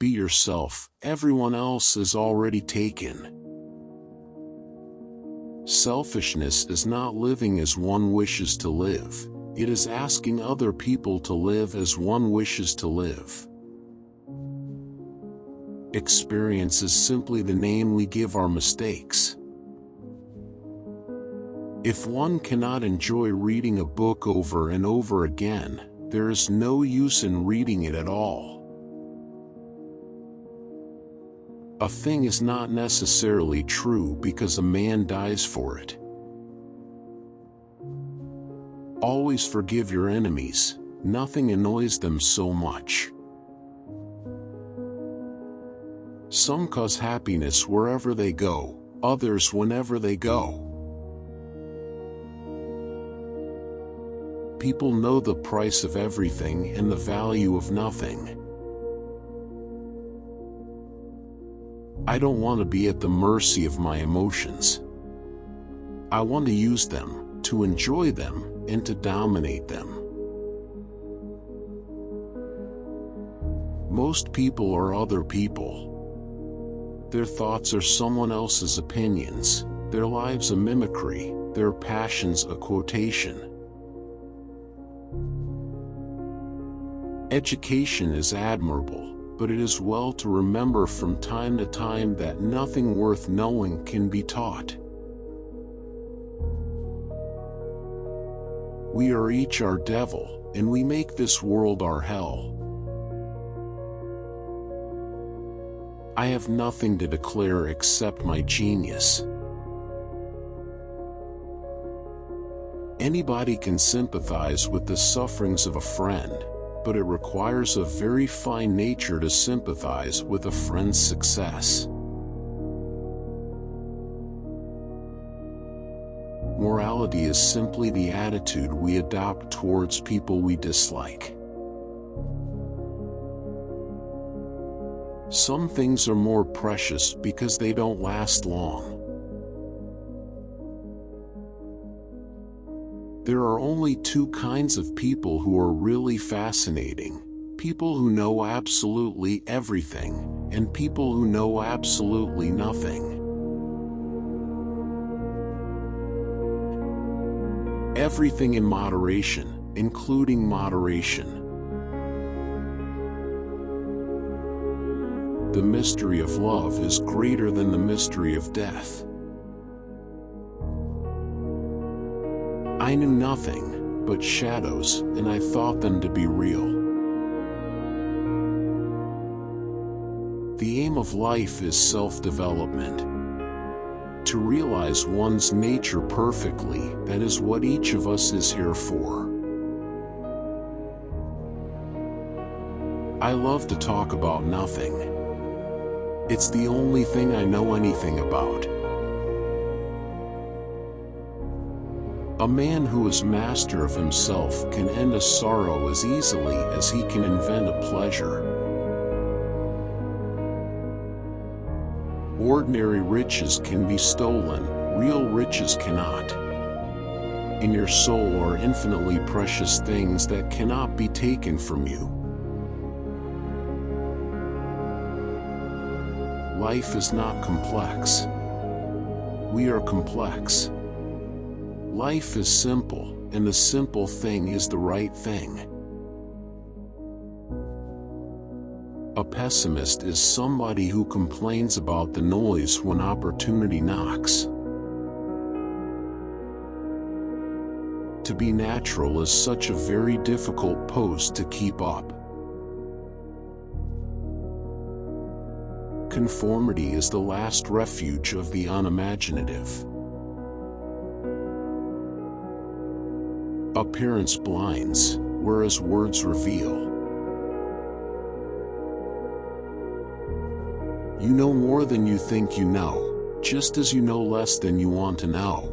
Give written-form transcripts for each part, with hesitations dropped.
be yourself, everyone else is already taken. Selfishness is not living as one wishes to live, it is asking other people to live as one wishes to live. Experience is simply the name we give our mistakes. If one cannot enjoy reading a book over and over again, there is no use in reading it at all. A thing is not necessarily true because a man dies for it. Always forgive your enemies, nothing annoys them so much. Some cause happiness wherever they go, others whenever they go. People know the price of everything and the value of nothing. I don't want to be at the mercy of my emotions. I want to use them, to enjoy them, and to dominate them. Most people are other people. Their thoughts are someone else's opinions, their lives a mimicry, their passions a quotation. Education is admirable, but it is well to remember from time to time that nothing worth knowing can be taught. We are each our devil, and we make this world our hell. I have nothing to declare except my genius. Anybody can sympathize with the sufferings of a friend, but it requires a very fine nature to sympathize with a friend's success. Morality is simply the attitude we adopt towards people we dislike. Some things are more precious because they don't last long. There are only two kinds of people who are really fascinating: people who know absolutely everything, and people who know absolutely nothing. Everything in moderation, including moderation. The mystery of love is greater than the mystery of death. I knew nothing but shadows, and I thought them to be real. The aim of life is self-development. To realize one's nature perfectly, that is what each of us is here for. I love to talk about nothing. It's the only thing I know anything about. A man who is master of himself can end a sorrow as easily as he can invent a pleasure. Ordinary riches can be stolen, real riches cannot. In your soul are infinitely precious things that cannot be taken from you. Life is not complex. We are complex. Life is simple, and the simple thing is the right thing. A pessimist is somebody who complains about the noise when opportunity knocks. To be natural is such a very difficult pose to keep up. Conformity is the last refuge of the unimaginative. Appearance blinds, whereas words reveal. You know more than you think you know, just as you know less than you want to know.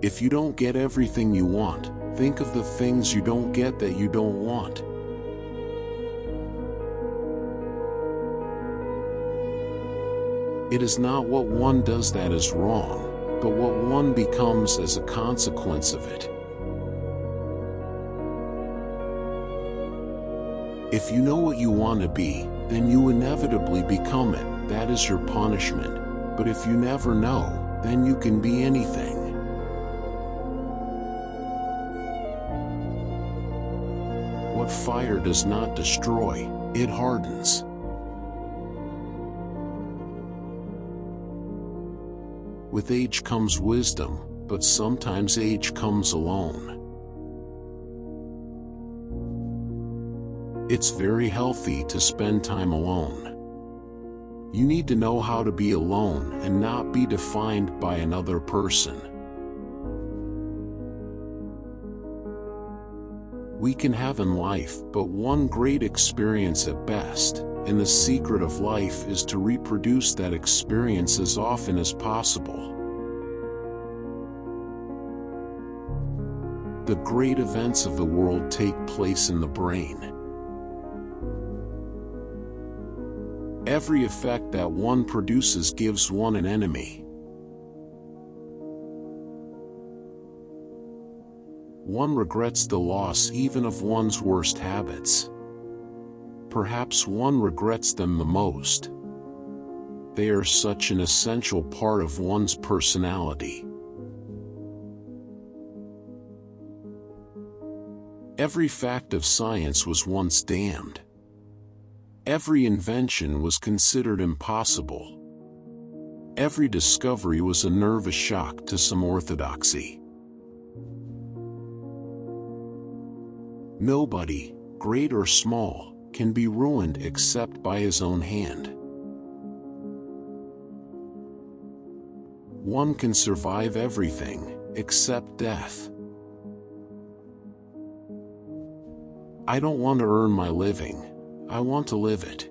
If you don't get everything you want, think of the things you don't get that you don't want. It is not what one does that is wrong, but what one becomes as a consequence of it. If you know what you want to be, then you inevitably become it. That is your punishment. But if you never know, then you can be anything. What fire does not destroy, it hardens. With age comes wisdom, but sometimes age comes alone. It's very healthy to spend time alone. You need to know how to be alone and not be defined by another person. We can have in life but one great experience at best, and the secret of life is to reproduce that experience as often as possible. The great events of the world take place in the brain. Every effect that one produces gives one an enemy. One regrets the loss even of one's worst habits. Perhaps one regrets them the most. They are such an essential part of one's personality. Every fact of science was once damned. Every invention was considered impossible. Every discovery was a nervous shock to some orthodoxy. Nobody, great or small, can be ruined except by his own hand. One can survive everything, except death. I don't want to earn my living. I want to live it.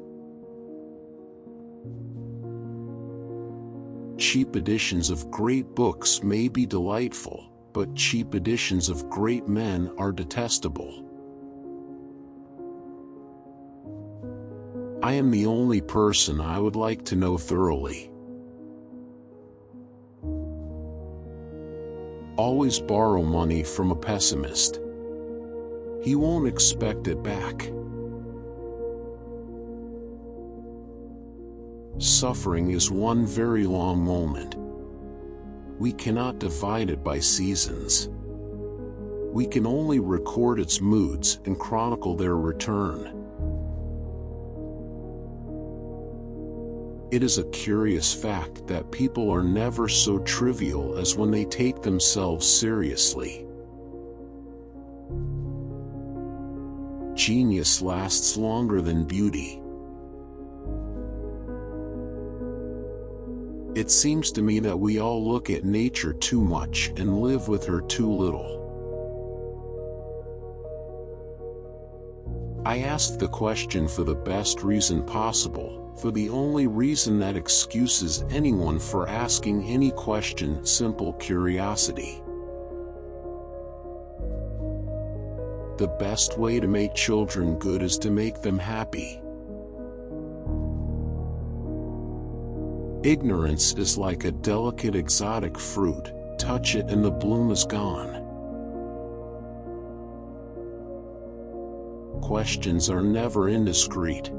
Cheap editions of great books may be delightful, but cheap editions of great men are detestable. I am the only person I would like to know thoroughly. Always borrow money from a pessimist. He won't expect it back. Suffering is one very long moment. We cannot divide it by seasons. We can only record its moods and chronicle their return. It is a curious fact that people are never so trivial as when they take themselves seriously. Genius lasts longer than beauty. It seems to me that we all look at nature too much and live with her too little. I ask the question for the best reason possible, for the only reason that excuses anyone for asking any question: simple curiosity. The best way to make children good is to make them happy. Ignorance is like a delicate exotic fruit. Touch it and the bloom is gone. Questions are never indiscreet.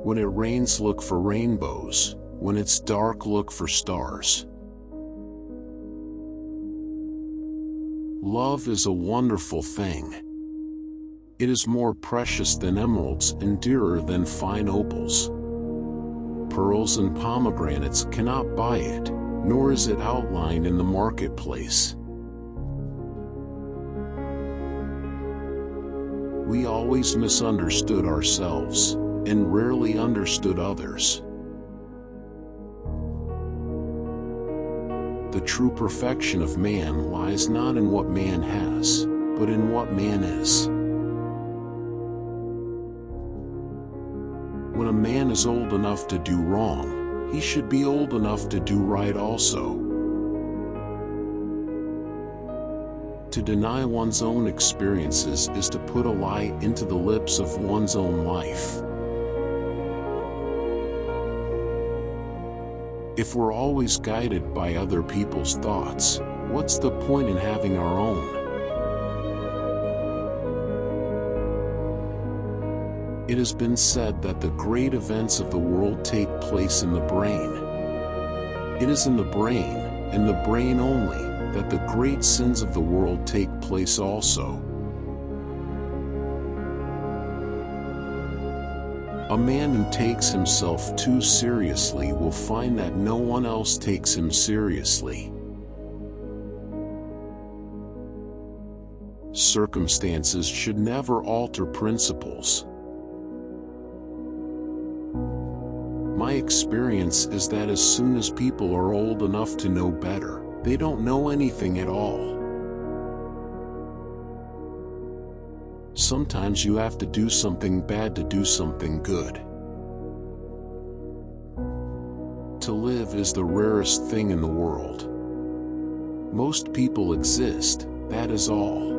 When it rains, look for rainbows. When it's dark, look for stars. Love is a wonderful thing. It is more precious than emeralds and dearer than fine opals. Pearls and pomegranates cannot buy it, nor is it outlined in the marketplace. We always misunderstood ourselves, and rarely understood others. The true perfection of man lies not in what man has, but in what man is. When a man is old enough to do wrong, he should be old enough to do right also. To deny one's own experiences is to put a lie into the lips of one's own life. If we're always guided by other people's thoughts, what's the point in having our own? It has been said that the great events of the world take place in the brain. It is in the brain, and the brain only, that the great sins of the world take place also. A man who takes himself too seriously will find that no one else takes him seriously. Circumstances should never alter principles. My experience is that as soon as people are old enough to know better, they don't know anything at all. Sometimes you have to do something bad to do something good. To live is the rarest thing in the world. Most people exist, that is all.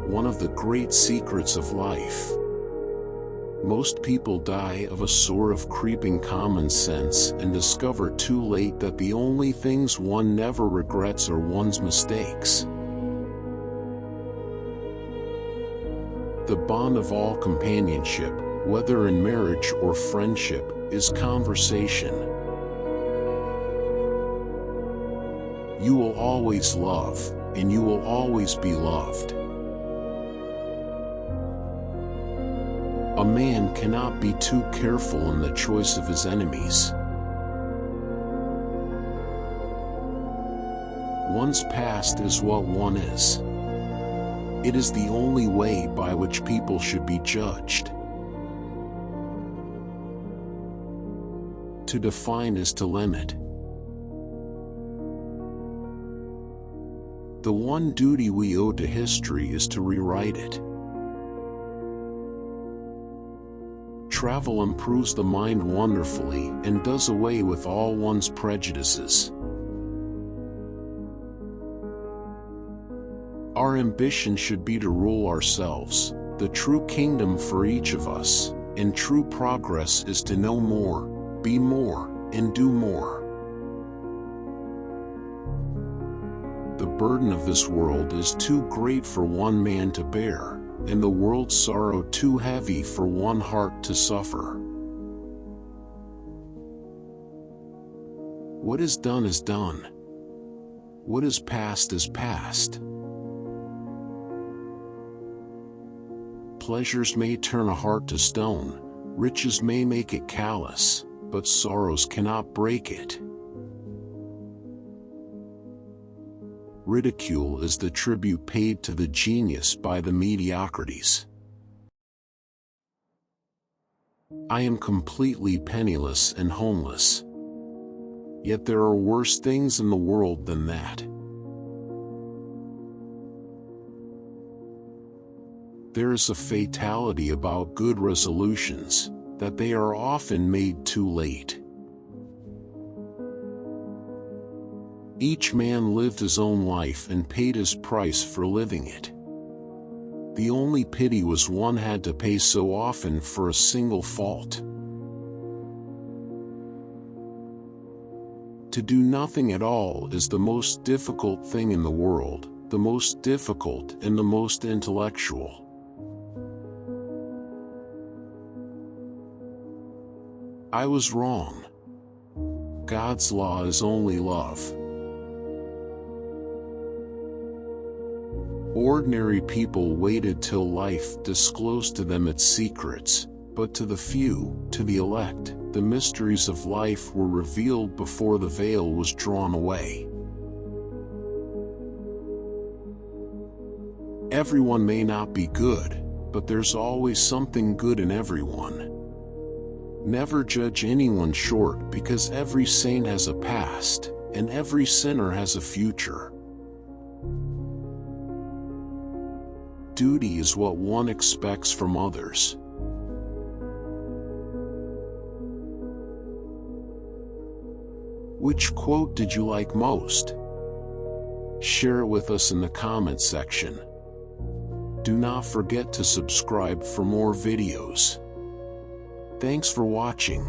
One of the great secrets of life. Most people die of a sort of creeping common sense and discover too late that the only things one never regrets are one's mistakes. The bond of all companionship, whether in marriage or friendship, is conversation. You will always love, and you will always be loved. A man cannot be too careful in the choice of his enemies. One's past is what one is. It is the only way by which people should be judged. To define is to limit. The one duty we owe to history is to rewrite it. Travel improves the mind wonderfully and does away with all one's prejudices. Our ambition should be to rule ourselves, the true kingdom for each of us, and true progress is to know more, be more, and do more. The burden of this world is too great for one man to bear, and the world's sorrow too heavy for one heart to suffer. What is done is done. What is past is past. Pleasures may turn a heart to stone, riches may make it callous, but sorrows cannot break it. Ridicule is the tribute paid to the genius by the mediocrities. I am completely penniless and homeless. Yet there are worse things in the world than that. There is a fatality about good resolutions, that they are often made too late. Each man lived his own life and paid his price for living it. The only pity was one had to pay so often for a single fault. To do nothing at all is the most difficult thing in the world, the most difficult and the most intellectual. I was wrong. God's law is only love. Ordinary people waited till life disclosed to them its secrets, but to the few, to the elect, the mysteries of life were revealed before the veil was drawn away. Everyone may not be good, but there's always something good in everyone. Never judge anyone short, because every saint has a past, and every sinner has a future. Duty is what one expects from others. Which quote did you like most? Share it with us in the comment section. Do not forget to subscribe for more videos. Thanks for watching.